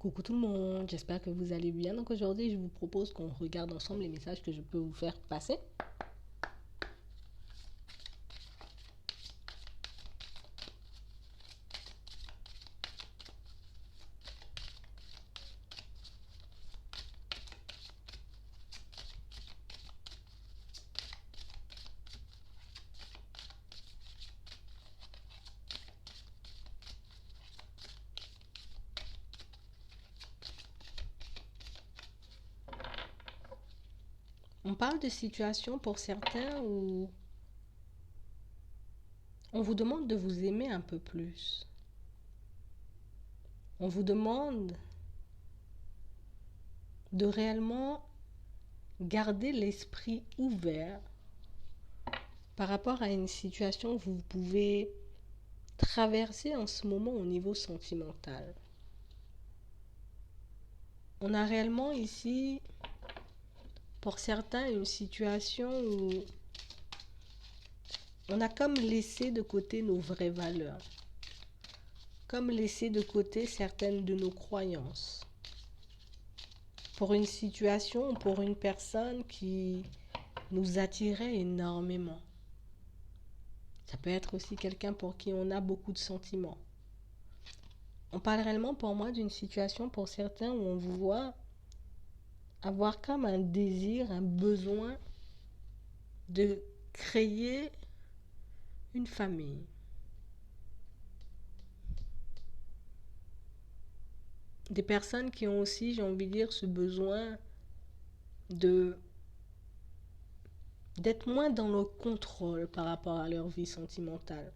Coucou tout le monde, j'espère que vous allez bien. Donc aujourd'hui, je vous propose qu'on regarde ensemble les messages que je peux vous faire passer. On parle de situations pour certains où on vous demande de vous aimer un peu plus. On vous demande de réellement garder l'esprit ouvert par rapport à une situation que vous pouvez traverser en ce moment au niveau sentimental. On a réellement ici, pour certains, une situation où on a comme laissé de côté nos vraies valeurs, comme laissé de côté certaines de nos croyances, pour une situation, pour une personne qui nous attirait énormément. Ça peut être aussi quelqu'un pour qui on a beaucoup de sentiments. On parle réellement pour moi d'une situation pour certains où on vous voit avoir comme un désir, un besoin de créer une famille. Des personnes qui ont aussi, j'ai envie de dire, ce besoin de d'être moins dans le contrôle par rapport à leur vie sentimentale.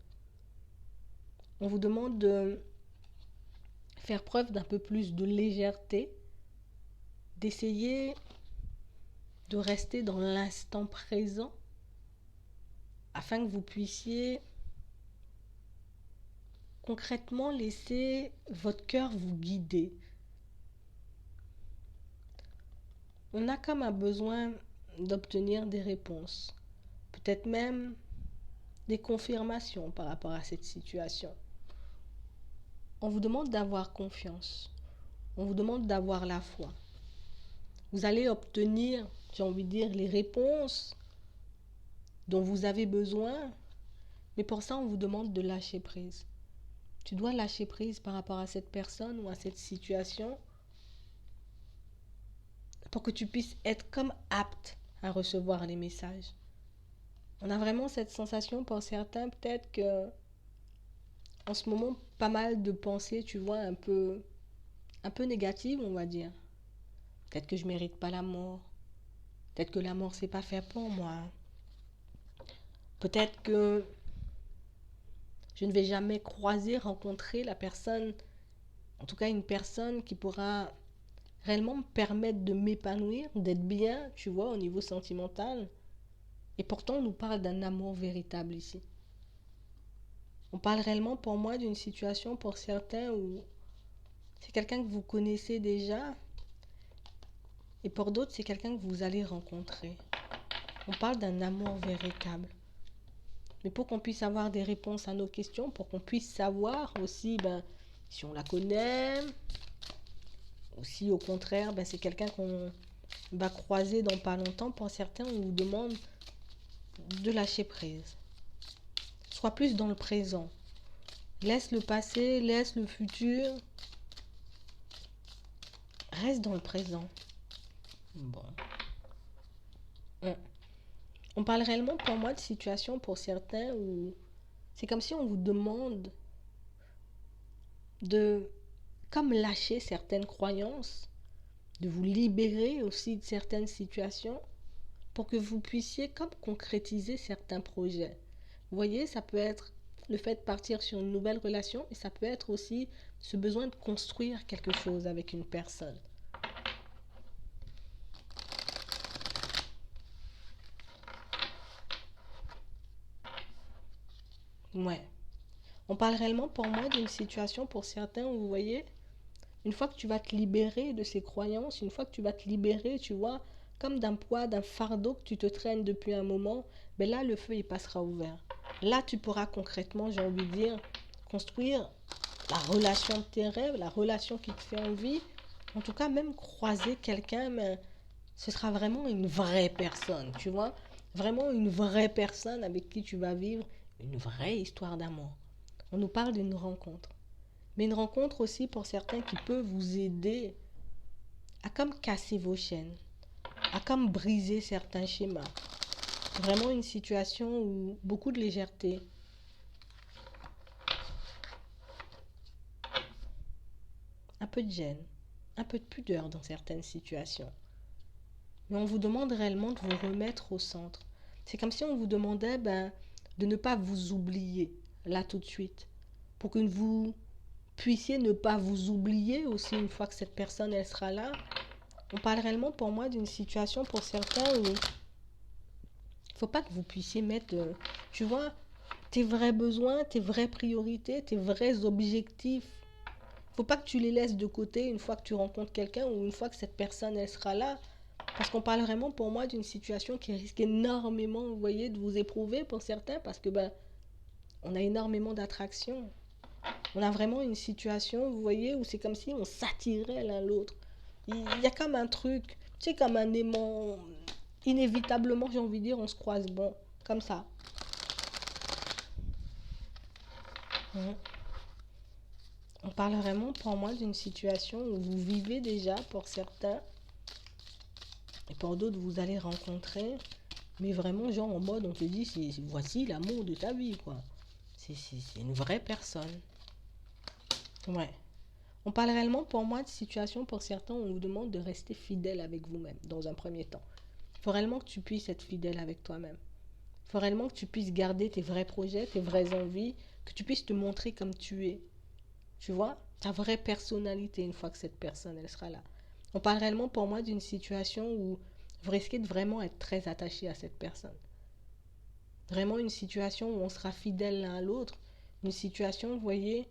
On vous demande de faire preuve d'un peu plus de légèreté, d'essayer de rester dans l'instant présent afin que vous puissiez concrètement laisser votre cœur vous guider. On a comme un besoin d'obtenir des réponses, peut-être même des confirmations par rapport à cette situation. On vous demande d'avoir confiance, on vous demande d'avoir la foi. Vous allez obtenir, j'ai envie de dire, les réponses dont vous avez besoin, mais pour ça, on vous demande de lâcher prise. Tu dois lâcher prise par rapport à cette personne ou à cette situation pour que tu puisses être comme apte à recevoir les messages. On a vraiment cette sensation pour certains, peut-être que en ce moment, pas mal de pensées, tu vois, un peu négatives, on va dire. Peut-être que je mérite pas l'amour. Peut-être que l'amour, c'est pas fait pour moi. Peut-être que je ne vais jamais croiser, rencontrer la personne, en tout cas une personne qui pourra réellement me permettre de m'épanouir, d'être bien, tu vois, au niveau sentimental. Et pourtant, on nous parle d'un amour véritable ici. On parle réellement pour moi d'une situation pour certains où c'est quelqu'un que vous connaissez déjà et pour d'autres, c'est quelqu'un que vous allez rencontrer. On parle d'un amour véritable. Mais pour qu'on puisse avoir des réponses à nos questions, pour qu'on puisse savoir aussi si on la connaît, ou si au contraire c'est quelqu'un qu'on va croiser dans pas longtemps, pour certains on vous demande de lâcher prise. Sois plus dans le présent. Laisse le passé, laisse le futur. Reste dans le présent. Bon. On parle réellement pour moi de situation pour certains où c'est comme si on vous demande de comme lâcher certaines croyances, de vous libérer aussi de certaines situations pour que vous puissiez comme concrétiser certains projets. Vous voyez, ça peut être le fait de partir sur une nouvelle relation et ça peut être aussi ce besoin de construire quelque chose avec une personne. Ouais. On parle réellement pour moi d'une situation pour certains où vous voyez, une fois que tu vas te libérer de ces croyances, une fois que tu vas te libérer, tu vois, comme d'un poids, d'un fardeau que tu te traînes depuis un moment, là, le feu, il passera ouvert. Là, tu pourras concrètement, j'ai envie de dire, construire la relation de tes rêves, la relation qui te fait envie, En tout cas, même croiser quelqu'un, mais ce sera vraiment une vraie personne, tu vois. Vraiment une vraie personne avec qui tu vas vivre une vraie histoire d'amour. On nous parle d'une rencontre. Mais une rencontre aussi pour certains qui peut vous aider à comme casser vos chaînes, à comme briser certains schémas. Vraiment une situation où beaucoup de légèreté, un peu de gêne, un peu de pudeur dans certaines situations. Mais on vous demande réellement de vous remettre au centre. C'est comme si on vous demandait de ne pas vous oublier là tout de suite, pour que vous puissiez ne pas vous oublier aussi une fois que cette personne elle sera là. On parle réellement pour moi d'une situation pour certains où il ne faut pas que vous puissiez mettre, tu vois, tes vrais besoins, tes vraies priorités, tes vrais objectifs. Faut pas que tu les laisses de côté une fois que tu rencontres quelqu'un ou une fois que cette personne elle sera là. Parce qu'on parle vraiment pour moi d'une situation qui risque énormément, vous voyez, de vous éprouver pour certains parce que on a énormément d'attraction. On a vraiment une situation, vous voyez, où c'est comme si on s'attirait l'un l'autre. Il y a comme un truc, tu sais, comme un aimant. Inévitablement, j'ai envie de dire, on se croise bon, comme ça. Mhm. On parle vraiment pour moi d'une situation où vous vivez déjà pour certains et pour d'autres vous allez rencontrer, mais vraiment genre en mode on te dit voici l'amour de ta vie quoi. C'est une vraie personne. Ouais. On parle réellement pour moi de situation pour certains où on vous demande de rester fidèle avec vous-même dans un premier temps. Il faut réellement que tu puisses être fidèle avec toi-même. Il faut réellement que tu puisses garder tes vrais projets, tes vraies envies, que tu puisses te montrer comme tu es. Tu vois, ta vraie personnalité une fois que cette personne elle sera là. On parle réellement pour moi d'une situation où vous risquez de vraiment être très attaché à cette personne. Vraiment une situation où on sera fidèle l'un à l'autre. Une situation, vous voyez,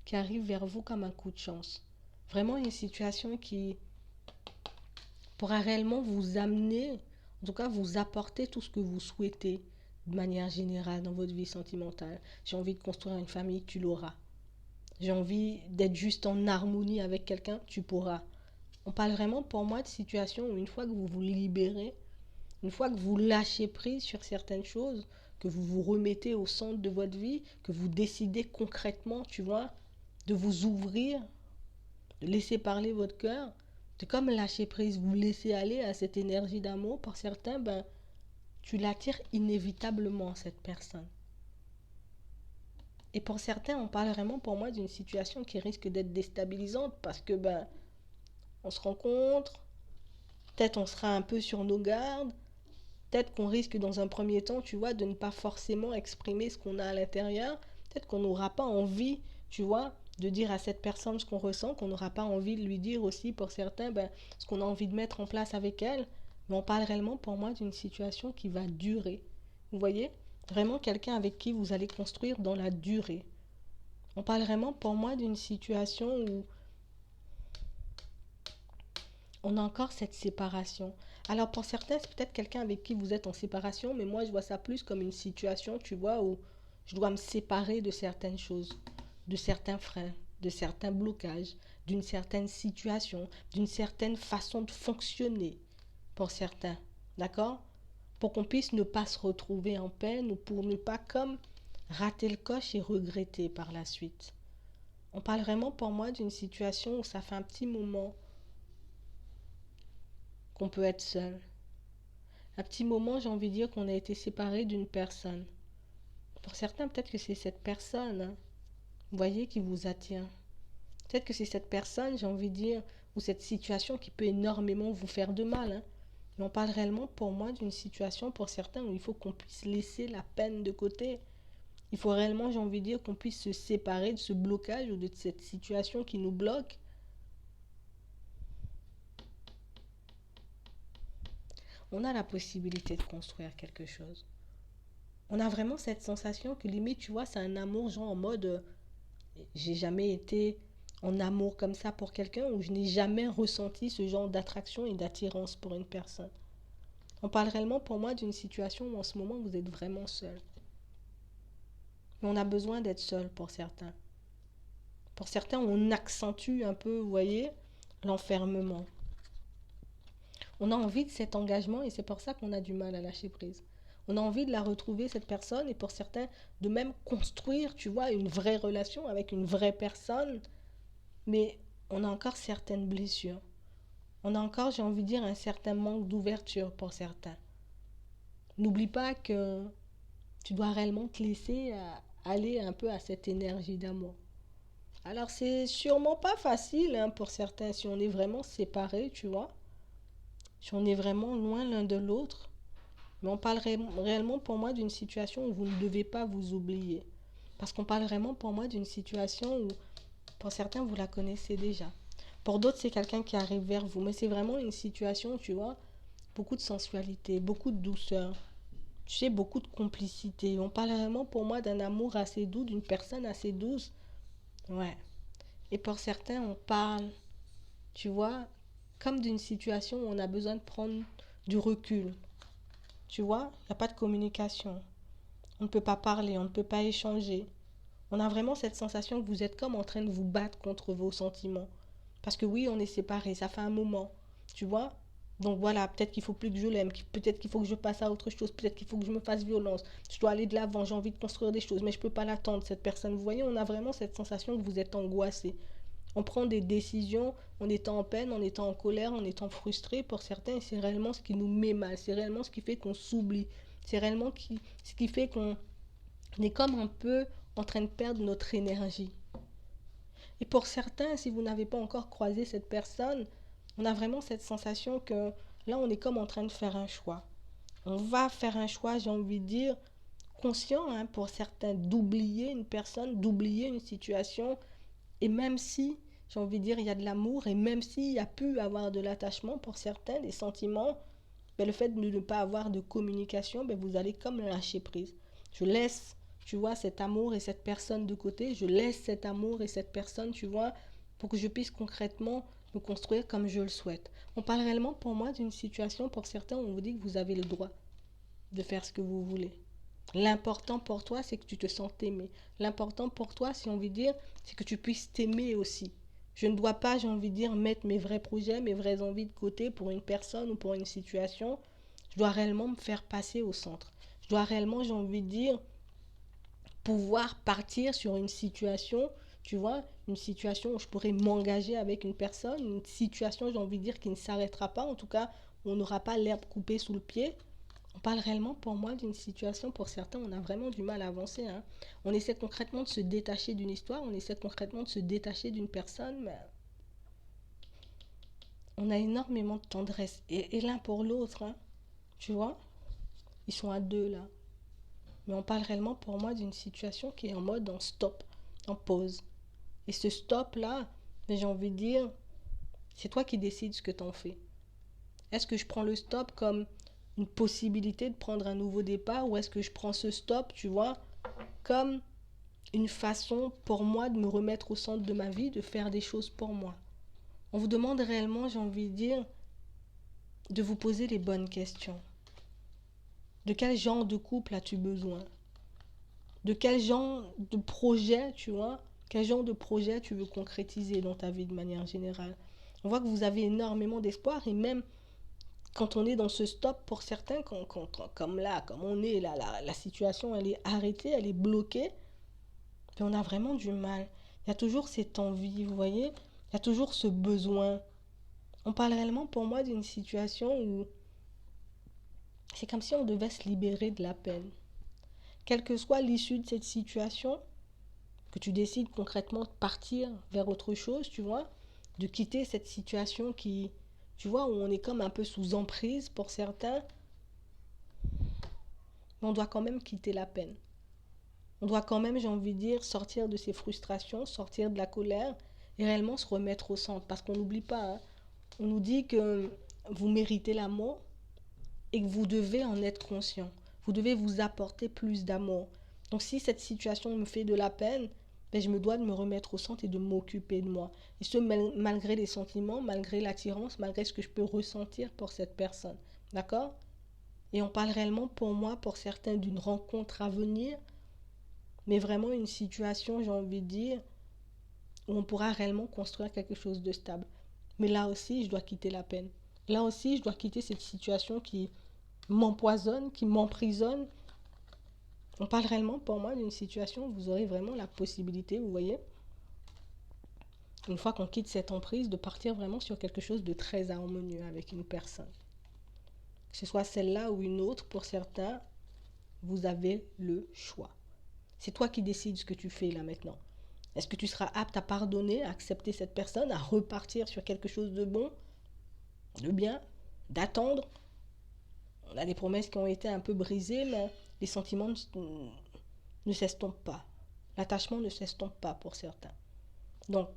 qui arrive vers vous comme un coup de chance. Vraiment une situation qui pourra réellement vous amener, en tout cas vous apporter tout ce que vous souhaitez de manière générale dans votre vie sentimentale. J'ai envie de construire une famille, tu l'auras. J'ai envie d'être juste en harmonie avec quelqu'un, tu pourras. On parle vraiment pour moi de situations où une fois que vous vous libérez, une fois que vous lâchez prise sur certaines choses, que vous vous remettez au centre de votre vie, que vous décidez concrètement, tu vois, de vous ouvrir, de laisser parler votre cœur, de comme lâcher prise, vous laisser aller à cette énergie d'amour. Pour certains, tu l'attires inévitablement, cette personne. Et pour certains, on parle vraiment pour moi d'une situation qui risque d'être déstabilisante parce que on se rencontre, peut-être on sera un peu sur nos gardes, peut-être qu'on risque dans un premier temps, tu vois, de ne pas forcément exprimer ce qu'on a à l'intérieur, peut-être qu'on n'aura pas envie, tu vois, de dire à cette personne ce qu'on ressent, qu'on n'aura pas envie de lui dire aussi pour certains ce qu'on a envie de mettre en place avec elle. Mais on parle réellement pour moi d'une situation qui va durer. Vous voyez, vraiment quelqu'un avec qui vous allez construire dans la durée. On parle vraiment pour moi d'une situation où on a encore cette séparation. Alors pour certains, c'est peut-être quelqu'un avec qui vous êtes en séparation, mais moi je vois ça plus comme une situation, tu vois, où je dois me séparer de certaines choses, de certains freins, de certains blocages, d'une certaine situation, d'une certaine façon de fonctionner pour certains. D'accord? Pour qu'on puisse ne pas se retrouver en peine ou pour ne pas comme rater le coche et regretter par la suite. On parle vraiment pour moi d'une situation où ça fait un petit moment qu'on peut être seul. Un petit moment, j'ai envie de dire qu'on a été séparé d'une personne. Pour certains, peut-être que c'est cette personne, hein, vous voyez, qui vous attire. Peut-être que c'est cette personne, j'ai envie de dire, ou cette situation qui peut énormément vous faire de mal. Hein. Mais on parle réellement pour moi d'une situation pour certains où il faut qu'on puisse laisser la peine de côté. Il faut réellement, j'ai envie de dire, qu'on puisse se séparer de ce blocage ou de cette situation qui nous bloque. On a la possibilité de construire quelque chose. On a vraiment cette sensation que limite, tu vois, c'est un amour genre en mode j'ai jamais été en amour comme ça pour quelqu'un ou je n'ai jamais ressenti ce genre d'attraction et d'attirance pour une personne. On parle réellement pour moi d'une situation où en ce moment vous êtes vraiment seul. Mais on a besoin d'être seul pour certains. Pour certains, on accentue un peu, vous voyez, l'enfermement. On a envie de cet engagement et c'est pour ça qu'on a du mal à lâcher prise. On a envie de la retrouver, cette personne, et pour certains, de même construire, tu vois, une vraie relation avec une vraie personne. Mais on a encore certaines blessures. On a encore, j'ai envie de dire, un certain manque d'ouverture pour certains. N'oublie pas que tu dois réellement te laisser aller un peu à cette énergie d'amour. Alors c'est sûrement pas facile hein, pour certains si on est vraiment séparés, tu vois. Si on est vraiment loin l'un de l'autre. Mais on parle réellement pour moi d'une situation où vous ne devez pas vous oublier. Parce qu'on parle vraiment pour moi d'une situation où, pour certains, vous la connaissez déjà. Pour d'autres, c'est quelqu'un qui arrive vers vous. Mais c'est vraiment une situation, tu vois, beaucoup de sensualité, beaucoup de douceur. Tu sais, beaucoup de complicité. On parle vraiment pour moi d'un amour assez doux, d'une personne assez douce. Ouais. Et pour certains, on parle, tu vois, comme d'une situation où on a besoin de prendre du recul. Tu vois, il n'y a pas de communication. On ne peut pas parler, on ne peut pas échanger. On a vraiment cette sensation que vous êtes comme en train de vous battre contre vos sentiments. Parce que oui, on est séparés, ça fait un moment. Tu vois. Donc voilà, peut-être qu'il faut plus que je l'aime, peut-être qu'il faut que je passe à autre chose, peut-être qu'il faut que je me fasse violence. Je dois aller de l'avant, j'ai envie de construire des choses, mais je ne peux pas l'attendre, cette personne. Vous voyez, on a vraiment cette sensation que vous êtes angoissé. On prend des décisions en étant en peine, en étant en colère, en étant frustré pour certains, et c'est réellement ce qui nous met mal, c'est réellement ce qui fait qu'on s'oublie, c'est réellement ce qui fait qu'on est comme un peu en train de perdre notre énergie. Et pour certains, si vous n'avez pas encore croisé cette personne, on a vraiment cette sensation que là, on est comme en train de faire un choix. On va faire un choix, j'ai envie de dire, conscient hein, pour certains, d'oublier une personne, d'oublier une situation. Et même si, j'ai envie de dire, il y a de l'amour, et même s'il y a pu avoir de l'attachement pour certains, des sentiments, ben, le fait de ne pas avoir de communication, ben, vous allez comme lâcher prise. Je laisse, tu vois, cet amour et cette personne de côté. Je laisse cet amour et cette personne, tu vois, pour que je puisse concrètement me construire comme je le souhaite. On parle réellement pour moi d'une situation, pour certains, où on vous dit que vous avez le droit de faire ce que vous voulez. L'important pour toi, c'est que tu te sentes aimé. L'important pour toi, si on veut dire, c'est que tu puisses t'aimer aussi. Je ne dois pas, j'ai envie de dire, mettre mes vrais projets, mes vraies envies de côté pour une personne ou pour une situation. Je dois réellement me faire passer au centre. Je dois réellement, j'ai envie de dire, pouvoir partir sur une situation, tu vois, une situation où je pourrais m'engager avec une personne, une situation, j'ai envie de dire, qui ne s'arrêtera pas, en tout cas, où on n'aura pas l'herbe coupée sous le pied. On parle réellement pour moi d'une situation, pour certains, on a vraiment du mal à avancer. Hein. On essaie concrètement de se détacher d'une histoire, on essaie concrètement de se détacher d'une personne, mais on a énormément de tendresse. Et l'un pour l'autre, hein, tu vois, ils sont à deux là. Mais on parle réellement pour moi d'une situation qui est en mode en stop, en pause. Et ce stop là, j'ai envie de dire, c'est toi qui décides ce que t'en fais. Est-ce que je prends le stop comme une possibilité de prendre un nouveau départ ou est-ce que je prends ce stop, tu vois, comme une façon pour moi de me remettre au centre de ma vie, de faire des choses pour moi. On vous demande réellement, j'ai envie de dire, de vous poser les bonnes questions. De quel genre de couple as-tu besoin? De quel genre de projet, tu vois, quel genre de projet tu veux concrétiser dans ta vie de manière générale? On voit que vous avez énormément d'espoir et même quand on est dans ce stop, pour certains, comme là, comme on est là, la situation, elle est arrêtée, elle est bloquée, puis on a vraiment du mal. Il y a toujours cette envie, vous voyez? Il y a toujours ce besoin. On parle réellement pour moi d'une situation où c'est comme si on devait se libérer de la peine. Quelle que soit l'issue de cette situation, que tu décides concrètement de partir vers autre chose, tu vois, de quitter cette situation qui, tu vois, où on est comme un peu sous emprise pour certains, mais on doit quand même quitter la peine. On doit quand même, j'ai envie de dire, sortir de ces frustrations, sortir de la colère et réellement se remettre au centre. Parce qu'on n'oublie pas, hein, on nous dit que vous méritez l'amour et que vous devez en être conscient. Vous devez vous apporter plus d'amour. Donc si cette situation me fait de la peine, ben, je me dois de me remettre au centre et de m'occuper de moi. Et ce, malgré les sentiments, malgré l'attirance, malgré ce que je peux ressentir pour cette personne. D'accord? Et on parle réellement pour moi, pour certains, d'une rencontre à venir, mais vraiment une situation, j'ai envie de dire, où on pourra réellement construire quelque chose de stable. Mais là aussi, je dois quitter la peine. Là aussi, je dois quitter cette situation qui m'empoisonne, qui m'emprisonne. On parle réellement pour moi d'une situation où vous aurez vraiment la possibilité, vous voyez, une fois qu'on quitte cette emprise, de partir vraiment sur quelque chose de très harmonieux avec une personne. Que ce soit celle-là ou une autre, pour certains, vous avez le choix. C'est toi qui décides ce que tu fais là maintenant. Est-ce que tu seras apte à pardonner, à accepter cette personne, à repartir sur quelque chose de bon, de bien, d'attendre? On a des promesses qui ont été un peu brisées, mais les sentiments ne s'estompent pas. L'attachement ne s'estompe pas pour certains. Donc,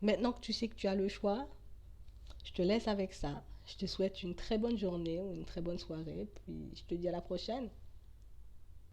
maintenant que tu sais que tu as le choix, je te laisse avec ça. Je te souhaite une très bonne journée ou une très bonne soirée, puis je te dis à la prochaine.